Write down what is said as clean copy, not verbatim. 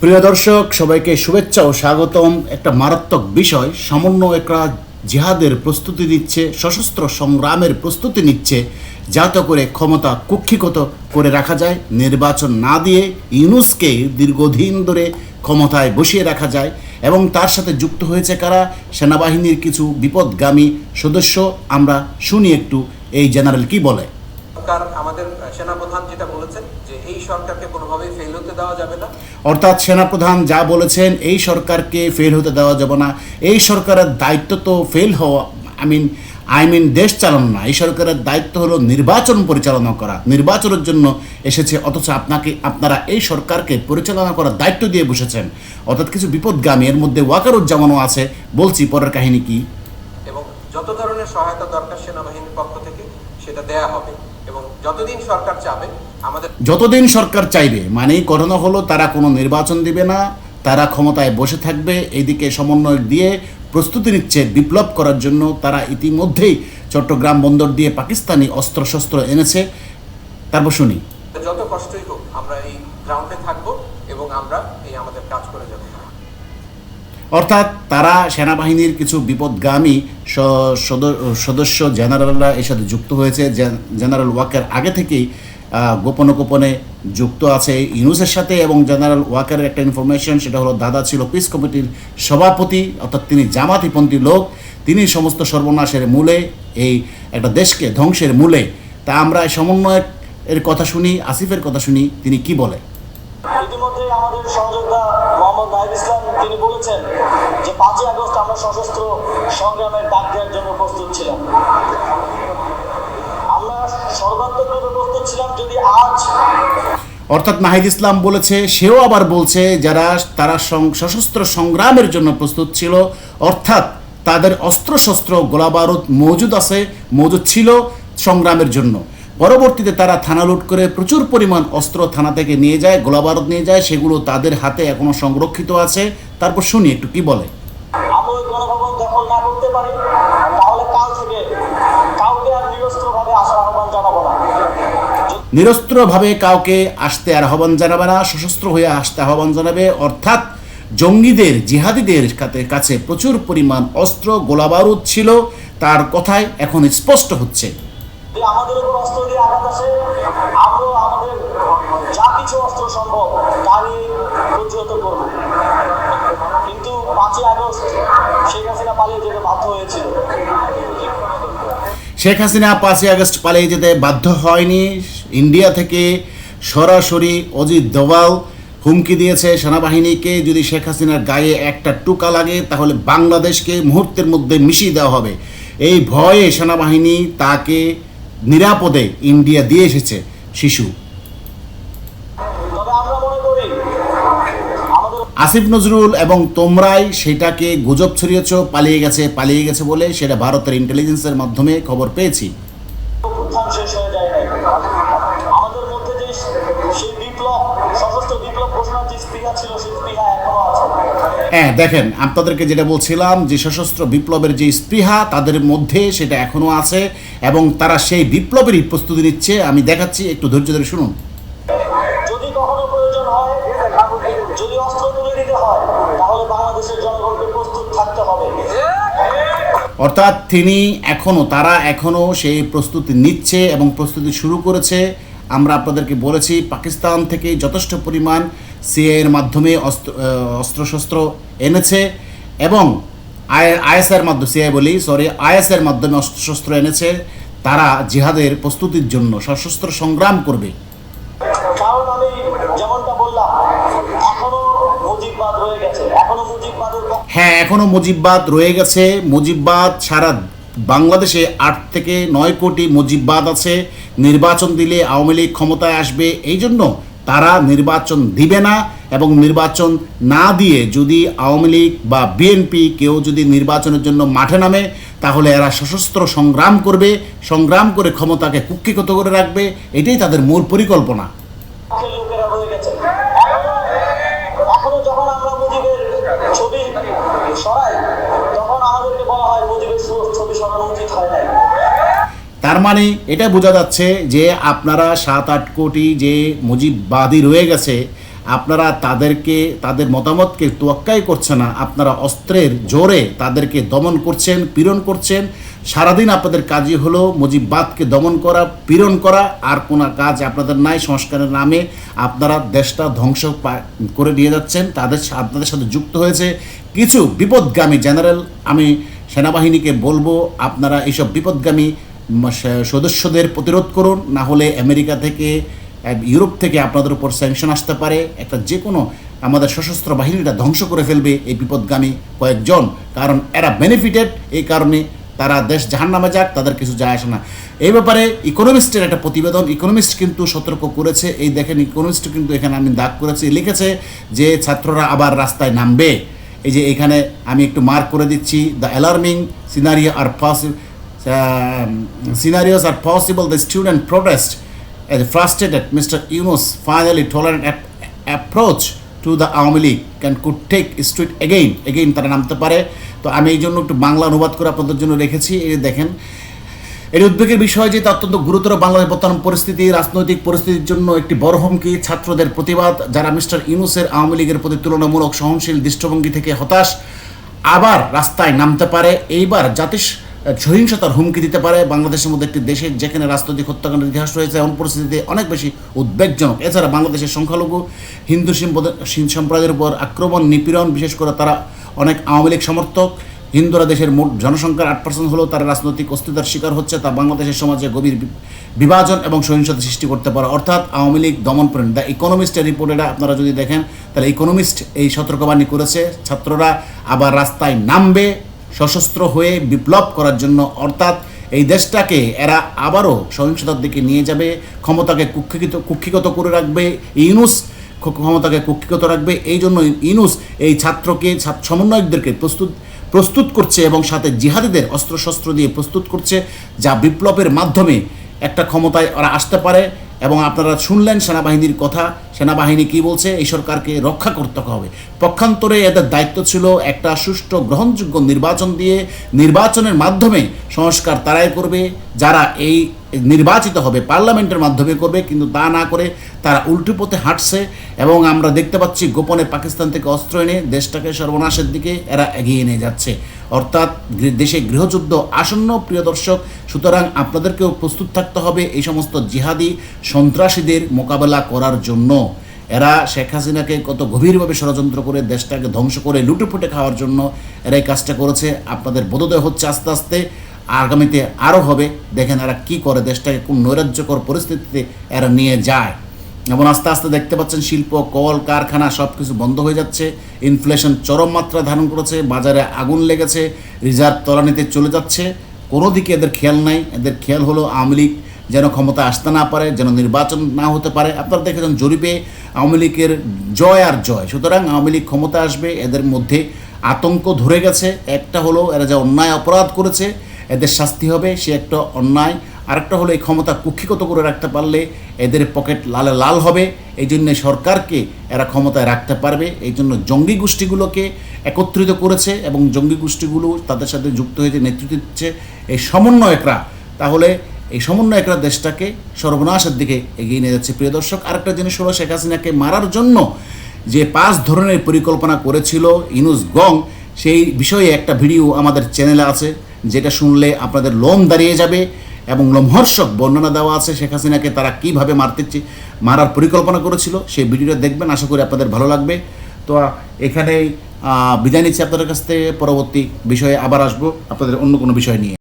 প্রিয় দর্শক, সবাইকে শুভেচ্ছা ও স্বাগতম। একটা মারাত্মক বিষয়, সমন্বয়করা জিহাদের প্রস্তুতি দিচ্ছে, সশস্ত্র সংগ্রামের প্রস্তুতি নিচ্ছে, যাতে করে ক্ষমতা কুক্ষিগত করে রাখা যায়, নির্বাচন না দিয়ে ইউনূসকে দীর্ঘদিন ধরে ক্ষমতায় বসিয়ে রাখা যায়। এবং তার সাথে যুক্ত হয়েছে কারা? সেনাবাহিনীর কিছু বিপদগামী সদস্য। আমরা শুনি একটু এই জেনারেল কি বলে। আমাদের সেনাপ্রধান যেটা বলেছেন যে এই সরকারকে কোনোভাবেই ফেল হতে দেওয়া যাবে না, অর্থাৎ সেনাপ্রধান যা বলেছেন, এই সরকারকে ফেল হতে দেওয়া যাবে না। এই সরকারের দায়িত্ব তো ফেল হওয়া, আই মিন দেশ চালানো না। এই সরকারের দায়িত্ব হলো নির্বাচন পরিচালনা করা। নির্বাচনের জন্য এসেছে, অথচ আপনারা এই সরকারকে পরিচালনা করার দায়িত্ব দিয়ে বসেছেন। অর্থাৎ কিছু বিপদগামী, এর মধ্যে ওয়াকারুজ্জামানও আছে। বলছি পরের কাহিনী কি। এবং যত ধরনের সহায়তা দরকার সেনাবাহিনীর পক্ষ থেকে সেটা দেয়া হবে। এবং যতদিন সরকার চাইবে, মানে ঘটনা হলো তারা কোনো নির্বাচন দিবে না, তারা ক্ষমতায় বসে থাকবে। এইদিকে সমন্বয় দিয়ে প্রস্তুতি নিচ্ছে বিপ্লব করার জন্য। তারা ইতিমধ্যেই চট্টগ্রাম বন্দর দিয়ে পাকিস্তানি অস্ত্রশস্ত্র এনেছে। তারপর শুনি, যত কষ্টই হোক আমরা এই গ্রাউন্ডে থাকবো এবং আমরা এই আমাদের কাজ করে যাব। অর্থাৎ তারা সেনাবাহিনীর কিছু বিপদগামী সদস্য জেনারেলরা এর সাথে যুক্ত হয়েছে। জেনারেল ওয়াকার আগে থেকেই গোপনে যুক্ত আছে ইউনূসের সাথে। এবং জেনারেল ওয়াকারের একটা ইনফরমেশন, সেটা হলো দাদা ছিল পিস কমিটির সভাপতি, অর্থাৎ তিনি জামাতিপন্থী লোক। তিনি সমস্ত সর্বনাশের মূলে, এই একটা দেশকে ধ্বংসের মূলে। তা আমরা সমন্বয়ের কথা শুনি, আসিফের কথা শুনি, তিনি কি বলে। ইতিমধ্যে আমাদের সহযোদ্ধা মোহাম্মদ নাহিদ ইসলাম তিনি বলেছেন যে 5ই আগস্ট আমরা সশস্ত্র সংগ্রামের ডাক দেওয়ার জন্য প্রস্তুত ছিলাম। আমরা সর্বাত্মকভাবে প্রস্তুত ছিলাম যদি আজ, অর্থাৎ নাহিদ ইসলাম বলেছে, সেও আবার বলছে তারা সশস্ত্র সংগ্রামের জন্য প্রস্তুত ছিল। অর্থাৎ তাদের অস্ত্রশস্ত্র গোলাবারুদ মজুদ ছিল সংগ্রামের জন্য। পরবর্তীতে তারা থানা লুট করে প্রচুর পরিমাণ অস্ত্র থানা থেকে নিয়ে যায়, গোলাবারুদ নিয়ে যায়, সেগুলো তাদের হাতে এখনো সংরক্ষিত আছে। তারপর শুনি একটু কি বলে। আমরা গণভবন দখল না করতে পারি, তাহলে কাল থেকে কাউকে আর নিরস্ত্রভাবে আসার আহ্বান জানাবো না। নিরস্ত্রভাবে কাউকে আসতে আর আহ্বান জানাবে না, সশস্ত্র হয়ে আসতে আহ্বান জানাবে। অর্থাৎ জঙ্গিদের, জিহাদিদের কাছে প্রচুর পরিমাণ অস্ত্র গোলাবারুদ ছিল, তার কথাই এখন স্পষ্ট হচ্ছে। আমাদের উপর অস্ত্র দিয়ে আঘাত আসে, আমরা আমাদের যা কিছু অস্ত্র সম্ভব তা নিয়ে প্রতিহত করব। কিন্তু 5ই আগস্ট শেখ হাসিনা পালিয়ে যেতে বাধ্য হয়েছিল। শেখ হাসিনা 5ই আগস্ট পালিয়ে যেতে বাধ্য হয়নি। ইন্ডিয়া থেকে সরাসরি অজিত দোভাল হুমকি দিয়েছে সেনাবাহিনীকে, যদি শেখ হাসিনার গায়ে একটা টুকা লাগে তাহলে বাংলাদেশকে মুহূর্তের মধ্যে মিশিয়ে দেওয়া হবে। এই ভয়ে সেনাবাহিনী তাকে নিরাপদে ইন্ডিয়া দিয়ে এসেছে শিশু। আসিফ নজরুল এবং তোমরাই সেটাকে গুজব ছড়িয়েছ, পালিয়ে গেছে বলে। সেটা ভারতের ইন্টেলিজেন্সের মাধ্যমে খবর পেয়েছি। আমাদের মধ্যে যে সেই বিপ্লব, সশস্ত্র বিপ্লব ঘোষণার যে স্পৃহা ছিল, সেই স্পৃহা এখনো আছে। হ্যাঁ, দেখেন, আপনাদেরকে যেটা বলছিলাম যে সশস্ত্র বিপ্লবের যে স্পৃহা তাদের মধ্যে, সেটা এখনো আছে এবং তারা সেই বিপ্লবেরই প্রস্তুতি নিচ্ছে। আমি দেখাচ্ছি, একটু ধৈর্য ধরে শুনুন। যদি কখনো প্রয়োজন হয়, যদি অস্ত্র তুলে দিতে হয়, তাহলে বাংলাদেশের জনগণকে প্রস্তুত থাকতে হবে। অর্থাৎ তারা এখনো সেই প্রস্তুতি নিচ্ছে এবং প্রস্তুতি শুরু করেছে। আমরা আপনাদেরকে বলেছি, পাকিস্তান থেকে যথেষ্ট পরিমাণ সিআইএর মাধ্যমে অস্ত্রশস্ত্র এনেছে এবং আইএসের মাধ্যমে অস্ত্রশস্ত্র এনেছে। তারা জিহাদের প্রস্তুতির জন্য সশস্ত্র সংগ্রাম করবে। কারণ আমি যেমনটা বললাম, এখনো মুজিববাদ রয়ে গেছে, হ্যাঁ, এখনো মুজিববাদ রয়ে গেছে। মুজিববাদ সারা বাংলাদেশে 8 থেকে 9 কোটি মুজিববাদ আছে। নির্বাচন দিলে আওয়ামী লীগ ক্ষমতায় আসবে, এই জন্য তারা নির্বাচন দিবে না। এবং নির্বাচন না দিয়ে যদি আওয়ামী লীগ বা বিএনপি কেউ যদি নির্বাচনের জন্য মাঠে নামে, তাহলে এরা সশস্ত্র সংগ্রাম করে ক্ষমতাকে কুক্ষিগত করে রাখবে। এটাই তাদের মূল পরিকল্পনা। এখনো যখন আমরা মুজিবের ছবি সরাই, তখন আমাদেরকে বলা হয় মুজিবের ছবি সরানো উচিত হয় নাই। তার মানে এটা বোঝা যাচ্ছে যে আপনারা 7-8 কোটি যে মুজিববাদী রয়ে গেছে, আপনারা তাদের মতামতকে তোয়াক্কাই করছে না, আপনারা অস্ত্রের জোরে তাদেরকে দমন করছেন, পীড়ন করছেন। সারাদিন আপনাদের কাজই হলো মুজিববাদকে দমন করা, পীড়ন করা, আর কোনো কাজ আপনাদের নাই। সংস্কারের নামে আপনারা দেশটা ধ্বংস করে নিয়ে যাচ্ছেন। আপনাদের সাথে যুক্ত হয়েছে কিছু বিপদগামী জেনারেল। আমি সেনাবাহিনীকে বলবো, আপনারা এইসব বিপদগামী সদস্যদের প্রতিরোধ করুন, না হলে আমেরিকা থেকে, ইউরোপ থেকে আপনাদের উপর স্যাংশন আসতে পারে। একটা যে কোনো আমাদের সশস্ত্র বাহিনীটা ধ্বংস করে ফেলবে এই বিপদগামী কয়েকজন, কারণ এরা বেনিফিটেড। এই কারণে তারা দেশ জাহান্নামে যাক, তাদের কিছু যায় আসে না। এই ব্যাপারে ইকোনমিস্টের একটা প্রতিবেদন, ইকোনমিস্ট কিন্তু সতর্ক করেছে। এই দেখেন, ইকোনমিস্ট কিন্তু এখানে আমি দাগ করেছি, লিখেছে যে ছাত্ররা আবার রাস্তায় নামবে। এই যে এখানে আমি একটু মার্ক করে দিচ্ছি, the alarming scenarios are possible. The student protest as frustrated Mr. Yunus finally tolerant approach to the Awami League could take street again তারা নামতে পারে। তো আমি এই জন্য একটু বাংলা অনুবাদ করে আপনাদের জন্য রেখেছি। এই দেখেন, এর উদ্বেগের বিষয় যে অত্যন্ত গুরুতর বাংলাদেশ বর্তমান পরিস্থিতি, রাজনৈতিক পরিস্থিতির জন্য একটি বড় হুমকি। ছাত্রদের প্রতিবাদ, যারা মিস্টার ইউনুসের আওয়ামী লীগের প্রতি তুলনামূলক সহনশীল দৃষ্টিভঙ্গি থেকে হতাশ, আবার রাস্তায় নামতে পারে। এইবার সহিংসতার হুমকি দিতে পারে। বাংলাদেশের মধ্যে একটি দেশে যেখানে রাজনৈতিক হত্যাকাণ্ডের ইতিহাস রয়েছে, এমন পরিস্থিতিতে অনেক বেশি উদ্বেগজনক। এছাড়া বাংলাদেশের সংখ্যালঘু হিন্দু সম্প্রদায়ের উপর আক্রমণ, নিপীড়ন, বিশেষ করে তারা অনেক আওয়ামী লীগ সমর্থক। হিন্দুরা দেশের মোট জনসংখ্যার 8% হলেও তারা রাজনৈতিক অস্থিরতার শিকার হচ্ছে। তা বাংলাদেশের সমাজে গভীর বিভাজন এবং সহিংসতা সৃষ্টি করতে পারে। অর্থাৎ আওয়ামী লীগ দমনপীড়ন। দ্য ইকোনমিস্টের রিপোর্ট এটা আপনারা যদি দেখেন, তাহলে ইকোনমিস্ট এই সতর্কবাণী করেছে, ছাত্ররা আবার রাস্তায় নামবে সশস্ত্র হয়ে বিপ্লব করার জন্য। অর্থাৎ এই দেশটাকে এরা আবারও সহিংসতার দিকে নিয়ে যাবে, ক্ষমতাকে কুক্ষিগত করে রাখবে। ইউনুস ক্ষমতাকে কুক্ষিগত রাখবে। এই জন্য ইউনুস এই সমন্বয়কদেরকে প্রস্তুত করছে এবং সাথে জিহাদিদের অস্ত্রশস্ত্র দিয়ে প্রস্তুত করছে, যা বিপ্লবের মাধ্যমে একটা ক্ষমতায় ওরা আসতে পারে। এবং আপনারা শুনলেন সেনাবাহিনীর কথা, সেনাবাহিনী কি বলছে, এই সরকারকে রক্ষা করতে হবে। পক্ষান্তরে এদের দায়িত্ব ছিল একটা সুষ্ঠু গ্রহণযোগ্য নির্বাচন দিয়ে, নির্বাচনের মাধ্যমে সংস্কার তারাই করবে যারা এই নির্বাচিত হবে, পার্লামেন্টের মাধ্যমে করবে। কিন্তু তা না করে তারা উল্টো পথে হাঁটছে এবং আমরা দেখতে পাচ্ছি গোপনে পাকিস্তান থেকে অস্ত্র এনে দেশটাকে সর্বনাশের দিকে এরা এগিয়ে নিয়ে যাচ্ছে। অর্থাৎ দেশে গৃহযুদ্ধ আসন্ন, প্রিয় দর্শক। সুতরাং আপনাদেরকেও প্রস্তুত থাকতে হবে এই সমস্ত জিহাদি সন্ত্রাসীদের মোকাবেলা করার জন্য। এরা শেখ হাসিনাকে কত গভীরভাবে ষড়যন্ত্র করে দেশটাকে ধ্বংস করে লুটেপুটে খাওয়ার জন্য এরা এই কাজটা করেছে। আপনাদের বোধোদয় হচ্ছে আস্তে আস্তে, আগামীতে আরও হবে। দেখেন এরা কী করে, দেশটাকে কোন নৈরাজ্যকর পরিস্থিতিতে এরা নিয়ে যায়। এবং আস্তে আস্তে দেখতে পাচ্ছেন শিল্প, কল কারখানা সব কিছু বন্ধ হয়ে যাচ্ছে। ইনফ্লেশন চরম মাত্রা ধারণ করেছে, বাজারে আগুন লেগেছে, রিজার্ভ তলানিতে চলে যাচ্ছে। কোনো দিকে এদের খেয়াল নাই। এদের খেয়াল হলো আওয়ামী লীগ যেন ক্ষমতা আসতে না পারে, যেন নির্বাচন না হতে পারে। আপনারা দেখেছেন জরিপে আওয়ামী লীগের জয় আর জয়। সুতরাং আওয়ামী লীগ ক্ষমতা আসবে, এদের মধ্যে আতঙ্ক ধরে গেছে। একটা হলো এরা যা অন্যায় অপরাধ করেছে এদের শাস্তি হবে, সে একটা অন্যায়। আরেকটা হলো এই ক্ষমতা কুক্ষিগত করে রাখতে পারলে এদের পকেট লালে লাল হবে। এই জন্য সরকারকে এরা ক্ষমতায় রাখতে পারবে। এই জন্য জঙ্গি গোষ্ঠীগুলোকে একত্রিত করেছে এবং জঙ্গি গোষ্ঠীগুলো তাদের সাথে যুক্ত হয়ে যে নেতৃত্ব দিচ্ছে এই সমন্বয়করা। তাহলে এই সমন্বয়করা দেশটাকে সর্বনাশের দিকে এগিয়ে নিয়ে যাচ্ছে। প্রিয় দর্শক, আরেকটা জিনিস হলো শেখ হাসিনাকে মারার জন্য যে 5 ধরনের পরিকল্পনা করেছিল ইউনুস গং, সেই বিষয়ে একটা ভিডিও আমাদের চ্যানেলে আছে, যেটা শুনলে আপনাদের লোম দাঁড়িয়ে যাবে এবং লোমহর্ষক বর্ণনা দেওয়া আছে শেখ হাসিনাকে তারা কীভাবে মারার পরিকল্পনা করেছিল। সেই ভিডিওটা দেখবেন, আশা করি আপনাদের ভালো লাগবে। তো এখানেই বিদায় নিচ্ছি আপনাদের কাছ থেকে। পরবর্তী বিষয়ে আবার আসবো আপনাদের অন্য কোনো বিষয় নিয়ে।